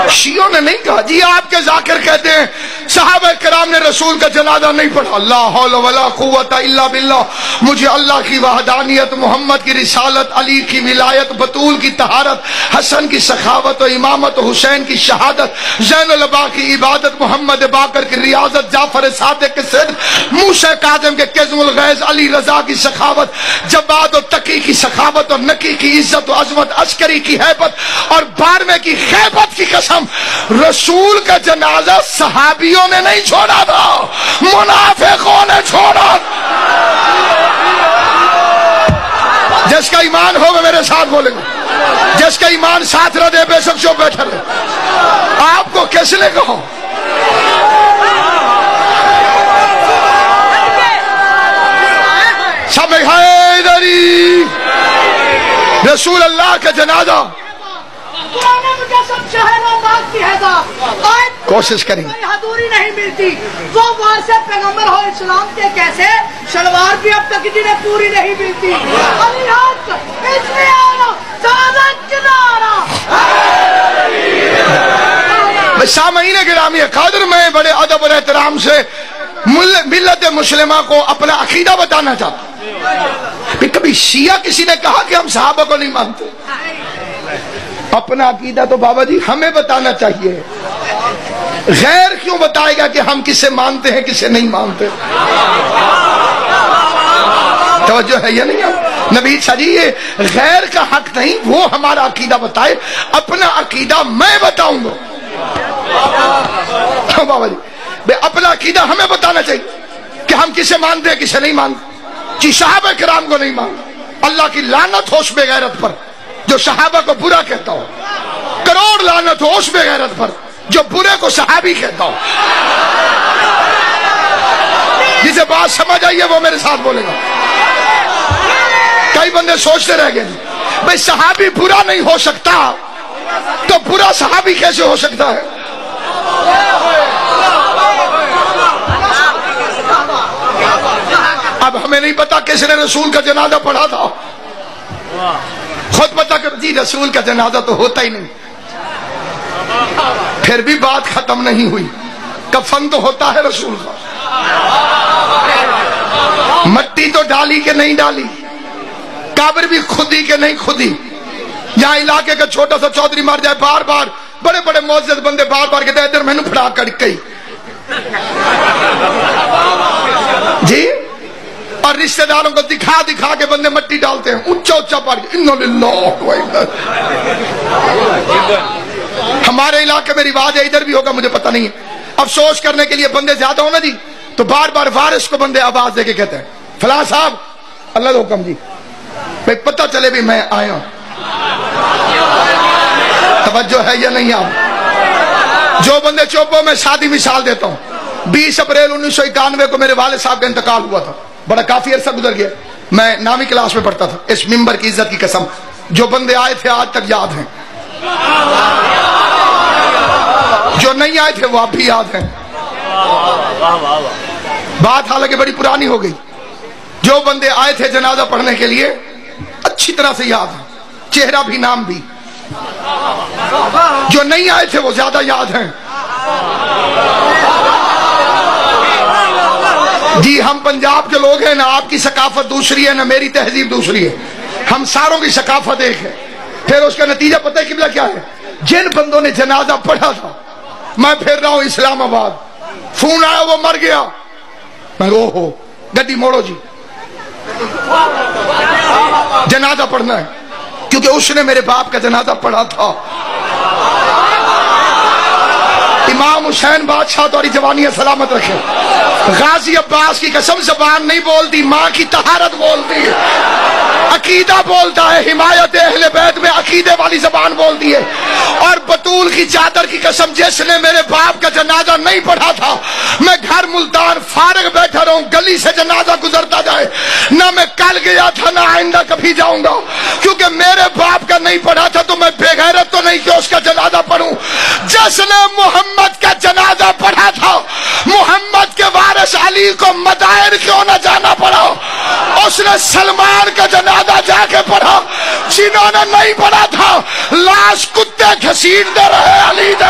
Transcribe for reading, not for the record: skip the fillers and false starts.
شیعوں نے نہیں کہا جی آپ کے ذاکر کہتے ہیں صحابہ کرام نے رسول کا جنازہ نہیں پڑھا. لا حول ولا قوت الا باللہ. مجھے اللہ کی وحدانیت، محمد کی رسالت، علی کی ولایت، بطول کی طہارت، حسن کی سخاوت و امامت، حسین کی شہادت، زین العبا کی عبادت، محمد باقر کی ریاضت، جعفر صادق کے صدق، موسیٰ کاظم کے کظم الغیظ، علی رضا کی سخاوت، جواد و تقی کی سخاوت اور نقی کی عزت و عظمت، عسکری کی ہیبت اور بارہویں کی خیبت کی قسم، رسول کا جنازہ صحابیوں نے نہیں چھوڑا تھا، منافقوں نے چھوڑا. جس کا ایمان ہوگا میرے ساتھ بولے گا، جس کا ایمان ساتھ رہ دے بے شک جو بیٹھا رہے. آپ کو کس نے کہا سب حیدری رسول اللہ کا جنازہ کوشش کریں حضوری نہیں ملتی. وہ وارث پیغمبر ہو اسلام کے کیسے شلوار بھی اب تک جنہیں پوری نہیں ملتی. علی حق اس میں آنا سعادت کنارا. سامعین گرامی قادر، میں بڑے ادب اور احترام سے ملت مسلمہ کو اپنا عقیدہ بتانا چاہتا ہوں. کبھی شیعہ کسی نے کہا کہ ہم صحابہ کو نہیں مانتے؟ اپنا عقیدہ تو بابا جی ہمیں بتانا چاہیے. غیر کیوں بتائے گا کہ ہم کسے مانتے ہیں کسے نہیں مانتے؟ توجہ ہے یا نہیں؟ نبی جی یہ غیر کا حق نہیں، وہ ہمارا عقیدہ بتائے، اپنا عقیدہ میں بتاؤں گا. بابا جی اپنا عقیدہ ہمیں بتانا چاہیے کہ ہم کسے مانتے ہیں کسے نہیں مانتے. جی صحابہ کرام کو نہیں مانتے، اللہ کی لعنت ہو اس بے غیرت پر جو صحابہ کو برا کہتا ہو. کروڑ لعنت ہو اس بے غیرت پر جو برے کو صحابی کہتا ہو. جسے بات سمجھ آئی ہے وہ میرے ساتھ بولے گا. کئی بندے سوچتے رہ گئے بھئی صحابی برا نہیں ہو سکتا تو برا صحابی کیسے ہو سکتا ہے؟ اب ہمیں نہیں پتا کس نے رسول کا جنازہ پڑھا تھا. خود پتا کہ جی رسول کا جنازہ تو ہوتا ہی نہیں. پھر بھی بات ختم نہیں ہوئی. کفن تو ہوتا ہے رسول کا. مٹی تو ڈالی کہ نہیں ڈالی، قبر بھی خودی کہ نہیں خودی. یہاں علاقے کا چھوٹا سا چودھری مر جائے بار بار بڑے بڑے معزز بندے بار بار کہتے ہیں ادھر میں نے پھڑا کر گئی جی. اور رشتہ داروں کو دکھا دکھا کے بندے مٹی ڈالتے ہیں اونچا اونچا پڑھ کے. انا للہ و انا. ہمارے علاقے میں رواج ہے، ادھر بھی ہوگا مجھے پتہ نہیں ہے. افسوس کرنے کے لیے بندے زیادہ ہونا جی تو بار بار وارث کو بندے آواز دے کے کہتے ہیں فلاں صاحب اللہ کا حکم جی بھائی پتہ چلے بھی میں آیا ہوں. توجہ ہے یا نہیں؟ آپ جو بندے چوپوں میں سادی مثال دیتا ہوں. 20 اپریل 1991 کو میرے والد صاحب کا انتقال ہوا تھا. بڑا کافی عرصہ گزر گیا. میں 9ویں کلاس میں پڑھتا تھا. اس ممبر کی عزت کی قسم جو بندے آئے تھے آج تک یاد ہیں، جو نہیں آئے تھے وہ اب بھی یاد ہیں. بات حالانکہ بڑی پرانی ہو گئی. جو بندے آئے تھے جنازہ پڑھنے کے لیے اچھی طرح سے یاد ہے، چہرہ بھی نام بھی. جو نہیں آئے تھے وہ زیادہ یاد ہیں. جی ہم پنجاب کے لوگ ہیں، نہ آپ کی ثقافت دوسری ہے نہ میری تہذیب دوسری ہے. ہم ساروں کی ثقافت ایک ہے. پھر اس کا نتیجہ پتہ ہے قبلہ کیا ہے؟ جن بندوں نے جنازہ پڑھا تھا، میں پھر رہا ہوں اسلام آباد، فون آیا وہ مر گیا، میں او ہو گڈی موڑو جی جنازہ پڑھنا ہے کیونکہ اس نے میرے باپ کا جنازہ پڑھا تھا. امام حسین بادشاہ تمہاری جوانیاں سلامت رکھے. غازی عباس کی قسم زبان نہیں بولتی، ماں کی طہارت بولتی ہے، عقیدہ بولتا ہے، حمایت اہل بیت میں عقیدے والی زبان بولتی ہے. اور بطول کی چادر کی قسم جس نے میرے باپ کا جنازہ نہیں پڑھا تھا، میں گھر ملتان فارغ بیٹھا رہوں، گلی سے جنازہ گزرتا جائے، نہ میں کل گیا تھا نہ آئندہ کبھی جاؤں گا، کیونکہ میرے باپ کا نہیں پڑھا تھا تو میں بے غیرت تو نہیں کہ اس کا جنازہ پڑھوں. جس نے محمد کا جنازہ پڑھا تھا، محمد کے وارث علی کو مدائن کیوں نہ جانا پڑا، اس نے سلمان کا جنازہ جا کے پڑھا. جنہوں نے نہیں پڑھا تھا لاش کتے گھسیٹتے رہے علی دے